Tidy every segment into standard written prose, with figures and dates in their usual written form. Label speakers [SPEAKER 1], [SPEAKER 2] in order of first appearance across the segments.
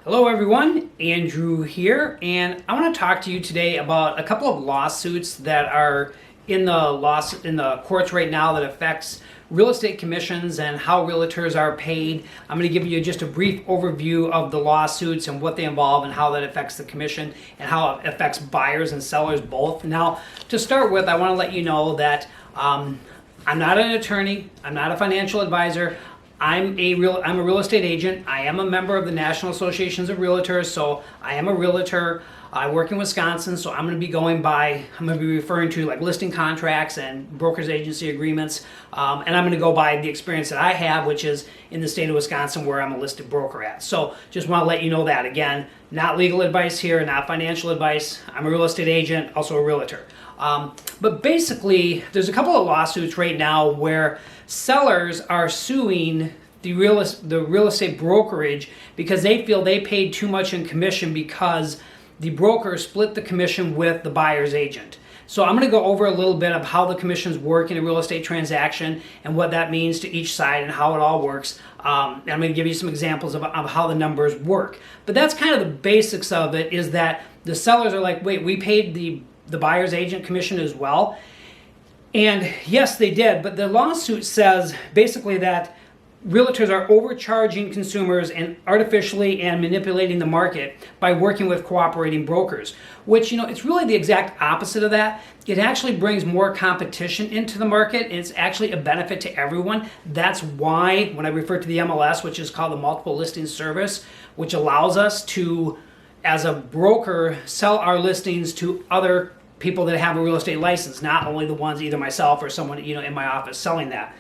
[SPEAKER 1] Hello everyone, Andrew here, and I want to talk to you today about a couple of lawsuits that are in the courts right now that affects real estate commissions and how realtors are paid. I'm going to give you just a brief overview of the lawsuits and what they involve and how that affects the commission and how it affects buyers and sellers both. Now, to start with, I want to let you know that I'm not an attorney, I'm not a financial advisor. I'm a real estate agent. I am a member of the National Associations of Realtors, so I am a realtor. I work in Wisconsin, so I'm going to be referring to like listing contracts and brokers agency agreements, and I'm going to go by the experience that I have, which is in the state of Wisconsin where I'm a listed broker at. So just want to let you know that. Again, not legal advice here, not financial advice. I'm a real estate agent, also a realtor. But basically, there's a couple of lawsuits right now where sellers are suing the real estate brokerage because they feel they paid too much in commission because the broker split the commission with the buyer's agent. So I'm going to go over a little bit of how the commissions work in a real estate transaction and what that means to each side and how it all works. And I'm going to give you some examples of how the numbers work. But that's kind of the basics of it, is that the sellers are like, wait, we paid the buyer's agent commission as well. And yes, they did, but the lawsuit says basically that realtors are overcharging consumers and artificially and manipulating the market by working with cooperating brokers, which, it's really the exact opposite of that. It actually brings more competition into the market, and it's actually a benefit to everyone. That's why when I refer to the MLS, which is called the Multiple Listing Service, which allows us to, as a broker, sell our listings to other people that have a real estate license, not only the ones, either myself or someone in my office selling that.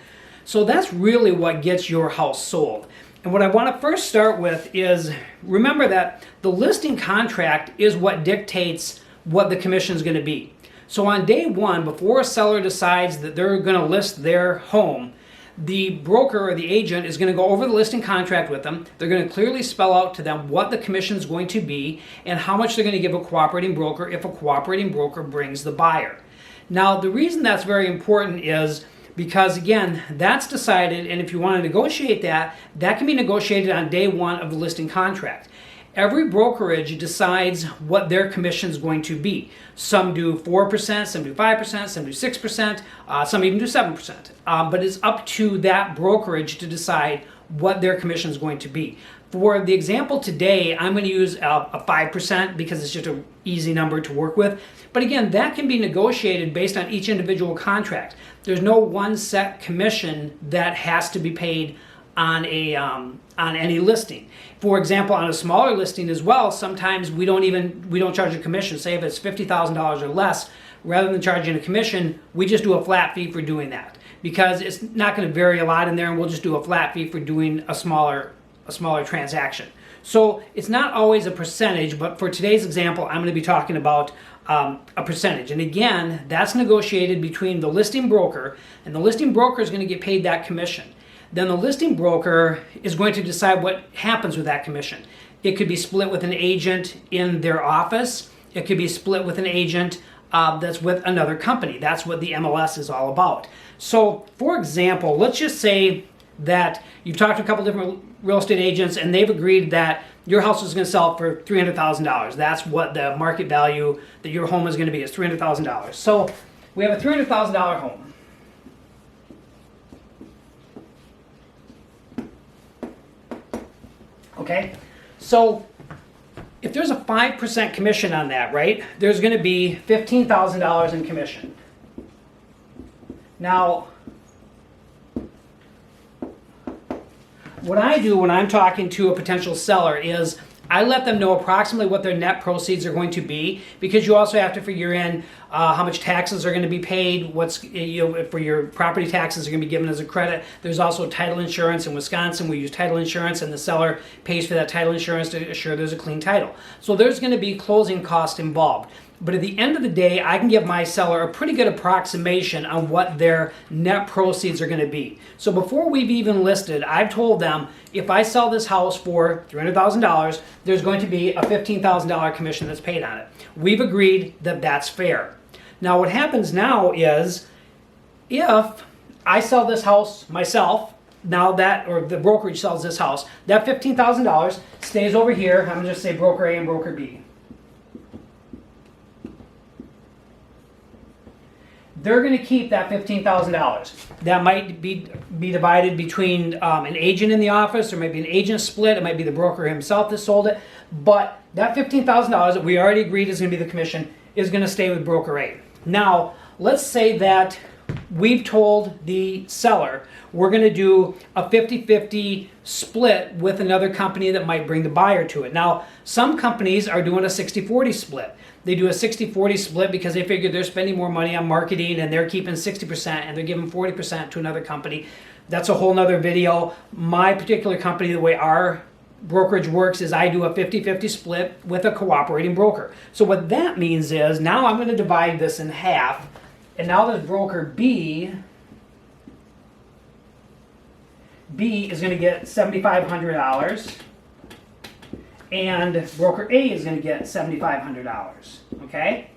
[SPEAKER 1] So that's really what gets your house sold. And what I want to first start with is remember that the listing contract is what dictates what the commission is going to be. So on day one, before a seller decides that they're going to list their home, the broker or the agent is going to go over the listing contract with them. They're going to clearly spell out to them what the commission is going to be and how much they're going to give a cooperating broker if a cooperating broker brings the buyer. Now, the reason that's very important is because, again, that's decided, and if you want to negotiate that, that can be negotiated on day one of the listing contract. Every brokerage decides what their commission is going to be. Some do 4%, some do 5%, some do 6%, some even do 7%. But it's up to that brokerage to decide what their commission is going to be. For the example today, I'm going to use a 5% because it's just an easy number to work with. But again, that can be negotiated based on each individual contract. There's no one set commission that has to be paid on any listing. For example, on a smaller listing as well, sometimes we don't charge a commission. Say if it's $50,000 or less, rather than charging a commission, we just do a flat fee for doing that because it's not going to vary a lot in there, and we'll just do a flat fee for doing a smaller transaction. So it's not always a percentage, but for today's example, I'm going to be talking about a percentage. And again, that's negotiated between the listing broker, and the listing broker is going to get paid that commission. Then the listing broker is going to decide what happens with that commission. It could be split with an agent in their office. It could be split with an agent that's with another company. That's what the MLS is all about. So, for example, let's just say that you've talked to a couple different real estate agents and they've agreed that your house is going to sell for $300,000. That's what the market value that your home is going to be, is $300,000. So we have a $300,000 home. Okay, so if there's a 5% commission on that, right, there's going to be $15,000 in commission. Now, what I do when I'm talking to a potential seller is I let them know approximately what their net proceeds are going to be, because you also have to figure in how much taxes are going to be paid, what's for your property taxes are going to be given as a credit. There's also title insurance. In Wisconsin, we use title insurance, and the seller pays for that title insurance to assure there's a clean title. So there's going to be closing costs involved. But at the end of the day, I can give my seller a pretty good approximation on what their net proceeds are going to be. So before we've even listed, I've told them if I sell this house for $300,000, there's going to be a $15,000 commission that's paid on it. We've agreed that that's fair. Now what happens now is if I sell this house myself now that, or the brokerage sells this house, that $15,000 stays over here. I'm going to just say broker A and broker B. They're going to keep that $15,000. That might be divided between an agent in the office, or maybe an agent split. It might be the broker himself that sold it. But that $15,000 that we already agreed is going to be the commission is going to stay with broker A. Now, let's say that we've told the seller we're going to do a 50-50 split with another company that might bring the buyer to it. Now, some companies are doing a 60-40 split. They do a 60-40 split because they figure they're spending more money on marketing and they're keeping 60% and they're giving 40% to another company. That's a whole nother video. My particular company, the way our brokerage works is I do a 50-50 split with a cooperating broker. So what that means is now I'm going to divide this in half, and now there's broker B is going to get $7,500. And broker A is going to get $7,500, okay?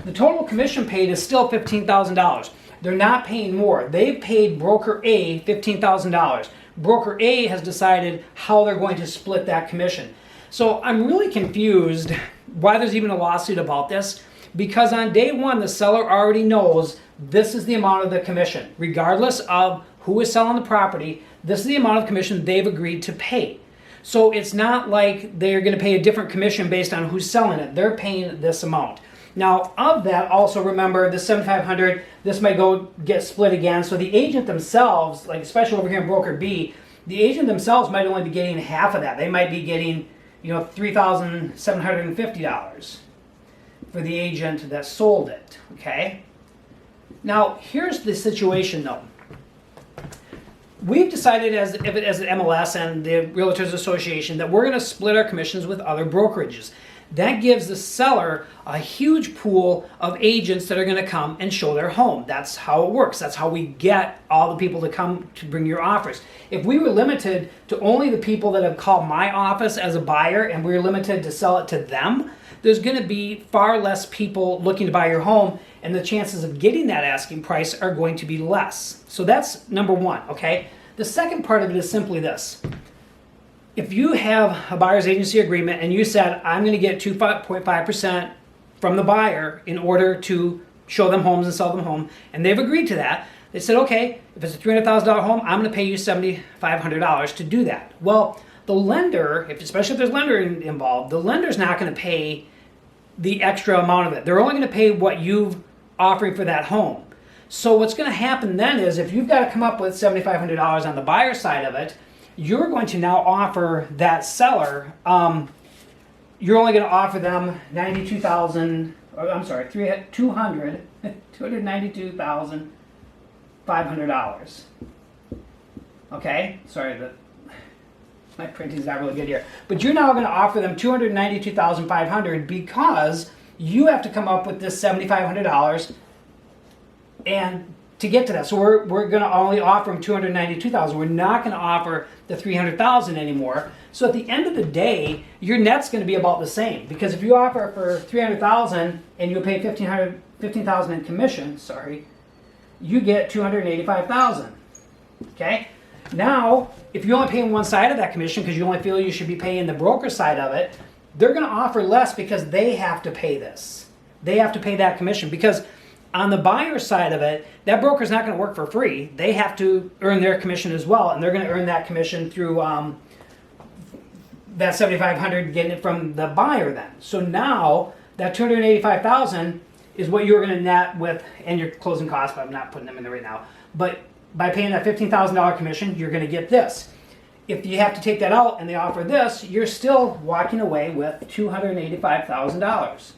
[SPEAKER 1] The total commission paid is still $15,000. They're not paying more. They've paid broker A $15,000. Broker A has decided how they're going to split that commission. So I'm really confused why there's even a lawsuit about this, because on day one, the seller already knows this is the amount of the commission. Regardless of who is selling the property, this is the amount of commission they've agreed to pay. So it's not like they're going to pay a different commission based on who's selling it. They're paying this amount. Now, of that, also remember the $7,500, this might go get split again. So the agent themselves, like especially over here in broker B, the agent themselves might only be getting half of that. They might be getting, $3,750 for the agent that sold it, okay? Now, here's the situation though. We've decided as an MLS and the Realtors Association that we're going to split our commissions with other brokerages. That gives the seller a huge pool of agents that are going to come and show their home. That's how it works. That's how we get all the people to come to bring your offers. If we were limited to only the people that have called my office as a buyer and we were limited to sell it to them, there's going to be far less people looking to buy your home, and the chances of getting that asking price are going to be less. So that's number one, okay? The second part of it is simply this. If you have a buyer's agency agreement and you said, I'm going to get 2.5% from the buyer in order to show them homes and sell them home, and they've agreed to that, they said, okay, if it's a $300,000 home, I'm going to pay you $7,500 to do that. Well, the lender, especially if there's lender involved, the lender's not going to pay the extra amount of it. They're only going to pay what you've offering for that home. So what's going to happen then is if you've got to come up with $7,500 on the buyer side of it, you're going to now offer that seller, you're only going to offer them $292,500. Okay, sorry, my printing's not really good here. But you're now going to offer them $292,500 because you have to come up with this $7,500 and to get to that. So we're going to only offer them $292,000. We're not going to offer the $300,000 anymore. So at the end of the day, your net's going to be about the same, because if you offer for $300,000 and you pay $15,000 in commission, you get $285,000. Okay. Now, if you're only paying one side of that commission because you only feel you should be paying the broker side of it, they're going to offer less because they have to pay this. They have to pay that commission because on the buyer side of it, that broker's not going to work for free. They have to earn their commission as well, and they're going to earn that commission through that $7,500 getting it from the buyer then. So now that $285,000 is what you're going to net with, and your closing costs, but I'm not putting them in there right now. But by paying that $15,000 commission, you're going to get this. If you have to take that out and they offer this, you're still walking away with $285,000.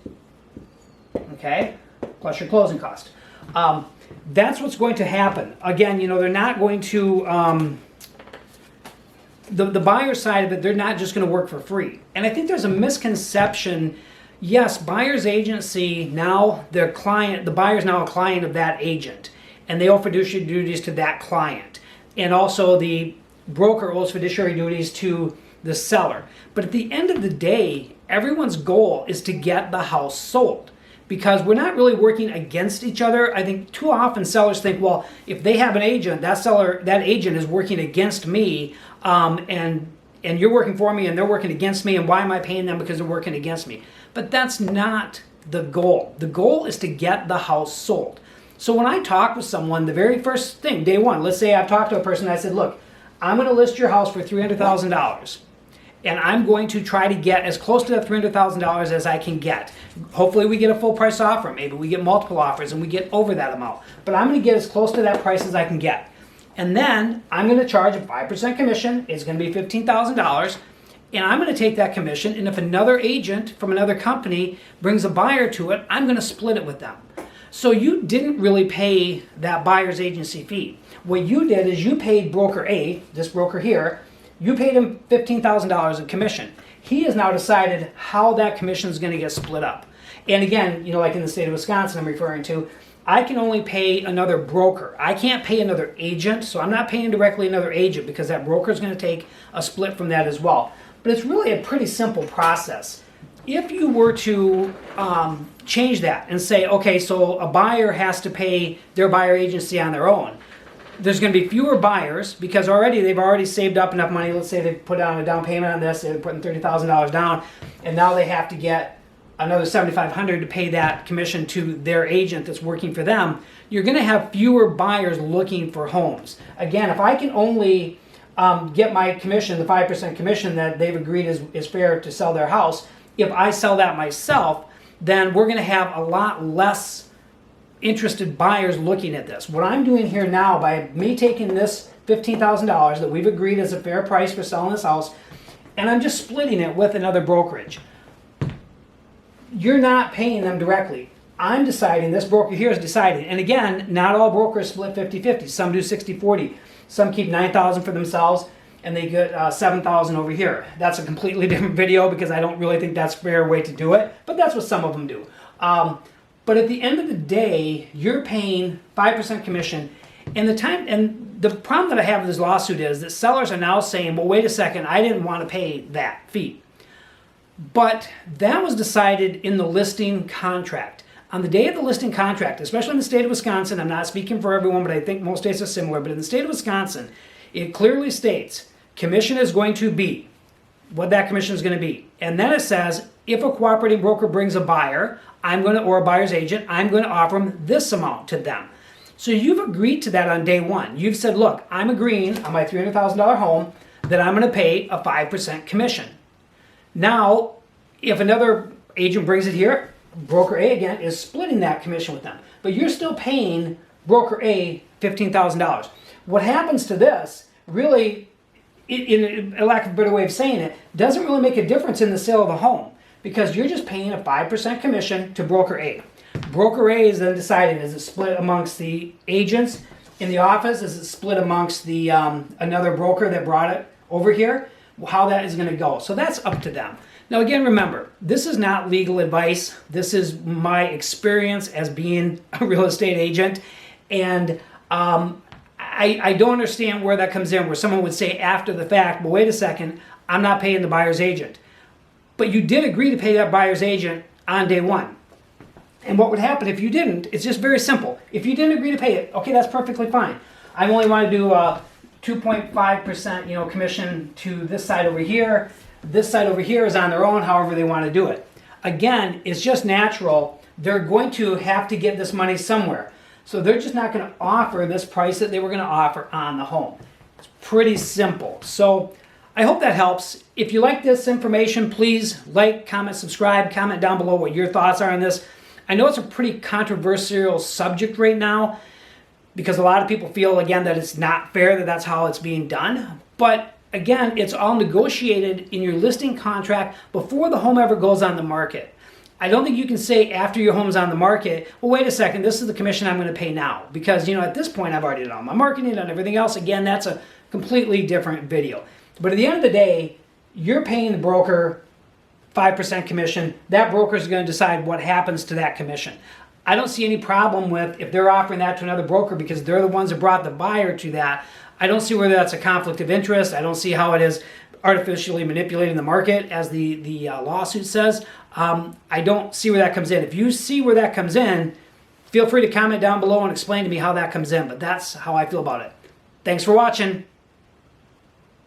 [SPEAKER 1] Okay? Plus your closing cost. That's what's going to happen. Again, they're not going to, the buyer side of it, they're not just going to work for free. And I think there's a misconception. Yes, buyer's agency, now the buyer's now a client of that agent, and they owe fiduciary duties to that client. And also the broker owes fiduciary duties to the seller. But at the end of the day, everyone's goal is to get the house sold. because we're not really working against each other. I think too often sellers think, well, if they have an agent, that agent is working against me, and you're working for me and they're working against me, and why am I paying them because they're working against me? But that's not the goal. The goal is to get the house sold. So when I talk with someone, the very first thing, day one, let's say I've talked to a person and I said, look, I'm going to list your house for $300,000. And I'm going to try to get as close to that $300,000 as I can get. Hopefully we get a full price offer. Maybe we get multiple offers and we get over that amount. But I'm going to get as close to that price as I can get. And then I'm going to charge a 5% commission. It's going to be $15,000. And I'm going to take that commission. And if another agent from another company brings a buyer to it, I'm going to split it with them. So you didn't really pay that buyer's agency fee. What you did is you paid broker A, this broker here, you paid him $15,000 in commission. He has now decided how that commission is going to get split up. And again, like in the state of Wisconsin I'm referring to, I can only pay another broker. I can't pay another agent, so I'm not paying directly another agent because that broker is going to take a split from that as well. But it's really a pretty simple process. If you were to change that and say, okay, so a buyer has to pay their buyer agency on their own, there's going to be fewer buyers because they've already saved up enough money. Let's say they put down a down payment on this, they're putting $30,000 down, and now they have to get another $7,500 to pay that commission to their agent that's working for them. You're going to have fewer buyers looking for homes. Again, if I can only get my commission, the 5% commission that they've agreed is fair to sell their house, if I sell that myself, then we're going to have a lot less interested buyers looking at this. What I'm doing here now, by me taking this $15,000 that we've agreed is a fair price for selling this house, and I'm just splitting it with another brokerage. You're not paying them directly. I'm deciding, this broker here is deciding. And again, not all brokers split 50-50. Some do 60-40. Some keep $9,000 for themselves and they get $7,000 over here. That's a completely different video because I don't really think that's a fair way to do it, but that's what some of them do. But at the end of the day, you're paying 5% commission, and the problem that I have with this lawsuit is that sellers are now saying, well, wait a second, I didn't want to pay that fee. But that was decided in the listing contract. On the day of the listing contract, especially in the state of Wisconsin, I'm not speaking for everyone, but I think most states are similar, but in the state of Wisconsin, it clearly states commission is going to be what that commission is going to be. And then it says, if a cooperating broker brings a buyer, or a buyer's agent, I'm going to offer them this amount to them. So you've agreed to that on day one. You've said, look, I'm agreeing on my $300,000 home that I'm going to pay a 5% commission. Now, if another agent brings it here, broker A again is splitting that commission with them. But you're still paying broker A $15,000. What happens to this really, in a lack of a better way of saying it, doesn't really make a difference in the sale of the home because you're just paying a 5% commission to broker A. Broker A is then deciding, is it split amongst the agents in the office? Is it split amongst the another broker that brought it over here? How that is going to go. So that's up to them. Now again, remember, this is not legal advice. This is my experience as being a real estate agent. And I don't understand where that comes in, where someone would say after the fact, well, wait a second, I'm not paying the buyer's agent. But you did agree to pay that buyer's agent on day one. And what would happen if you didn't? It's just very simple. If you didn't agree to pay it, okay, that's perfectly fine. I only want to do 2.5% commission to this side over here. This side over here is on their own, however they want to do it. Again, it's just natural. They're going to have to get this money somewhere. So they're just not going to offer this price that they were going to offer on the home. It's pretty simple. So I hope that helps. If you like this information, please like, comment, subscribe, comment down below what your thoughts are on this. I know it's a pretty controversial subject right now because a lot of people feel, again, that it's not fair that that's how it's being done. But again, it's all negotiated in your listing contract before the home ever goes on the market. I don't think you can say after your home's on the market, well, wait a second, this is the commission I'm going to pay now. Because, at this point, I've already done all my marketing and everything else. Again, that's a completely different video. But at the end of the day, you're paying the broker 5% commission. That broker is going to decide what happens to that commission. I don't see any problem with if they're offering that to another broker because they're the ones that brought the buyer to that. I don't see whether that's a conflict of interest. I don't see how it is artificially manipulating the market, as the lawsuit says. I don't see where that comes in. If you see where that comes in, feel free to comment down below and explain to me how that comes in. But that's how I feel about it. Thanks for watching.